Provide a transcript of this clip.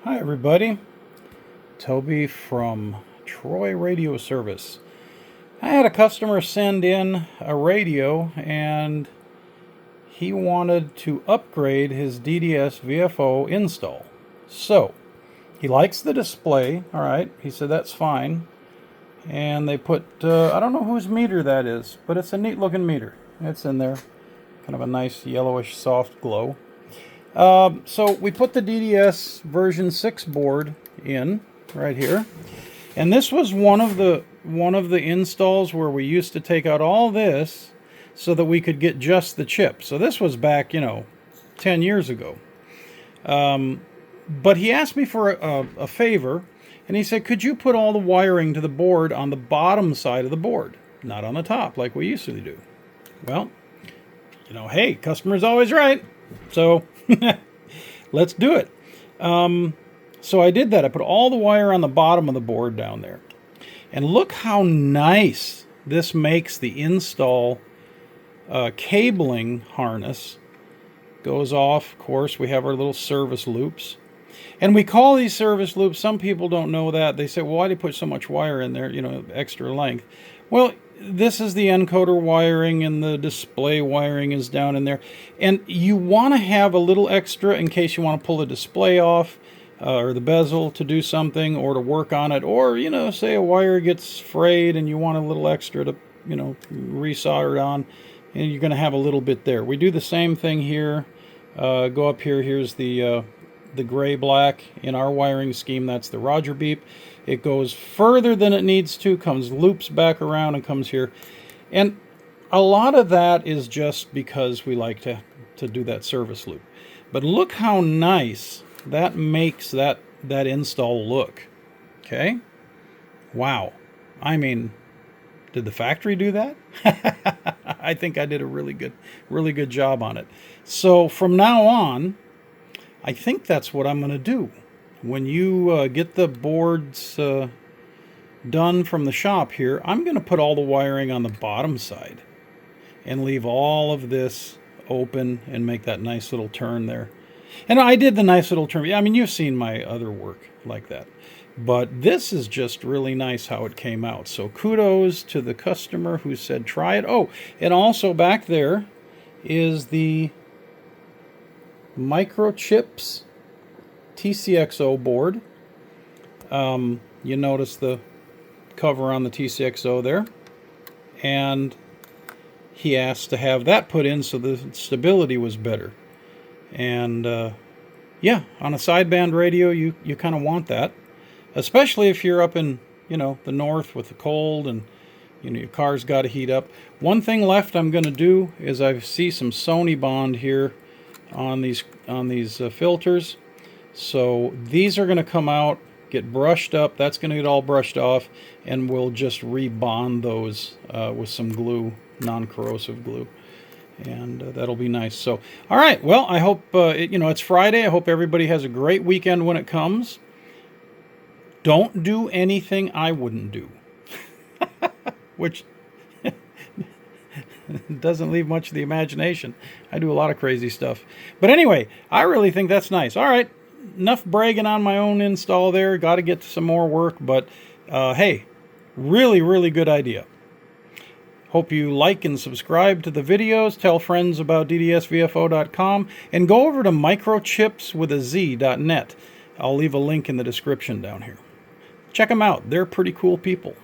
Hi everybody, Toby from Troy Radio Service. I had a customer send in a radio and he wanted to upgrade his DDS VFO install. So, he likes the display, alright, he said that's fine. And they put, I don't know whose meter that is, but it's a neat looking meter. It's in there, kind of a nice yellowish soft glow. So we put the DDS version 6 board in right here, and this was one of the installs where we used to take out all this so that we could get just the chip. So this was back 10 years ago. But he asked me for a favor, and he said, could you put all the wiring to the board on the bottom side of the board, not on the top like we used to do? Well, hey, customer's always right. So let's do it. So I did that. I put all the wire on the bottom of the board down there. And look how nice this makes the install cabling harness. Goes off, of course, we have our little service loops. And we call these service loops, some people don't know that. They say, well, why do you put so much wire in there, extra length? Well, this is the encoder wiring and the display wiring is down in there. And you want to have a little extra in case you want to pull the display off or the bezel to do something or to work on it. Or, say a wire gets frayed and you want a little extra to, resolder it on. And you're going to have a little bit there. We do the same thing here. Go up here. Here's the gray-black. In our wiring scheme, that's the Roger beep. It goes further than it needs to, loops back around and comes here. And a lot of that is just because we like to do that service loop. But look how nice that makes that install look. Okay? Wow. I mean, did the factory do that? I think I did a really good job on it. So from now on, I think that's what I'm going to do. When you get the boards done from the shop here, I'm going to put all the wiring on the bottom side and leave all of this open and make that nice little turn there. And I did the nice little turn. I mean, you've seen my other work like that. But this is just really nice how it came out. So kudos to the customer who said try it. Oh, and also back there is the microchips TCXO board. You notice the cover on the TCXO there. And he asked to have that put in so the stability was better. And yeah, on a sideband radio, you kind of want that. Especially if you're up in, the north with the cold and, your car's got to heat up. One thing left I'm going to do is I see some Sony bond here on these filters. So these are going to come out, get brushed up. That's going to get all brushed off, and we'll just rebond those with some glue, non-corrosive glue. And that'll be nice. So, all right. Well, I hope, it's Friday. I hope everybody has a great weekend when it comes. Don't do anything I wouldn't do. Which doesn't leave much of the imagination. I do a lot of crazy stuff. But anyway, I really think that's nice. All right. Enough bragging on my own install there. Got to get to some more work. But hey, really good idea. Hope you like and subscribe to the videos. Tell friends about ddsvfo.com. And go over to microchipswithaz.net. I'll leave a link in the description down here. Check them out. They're pretty cool people.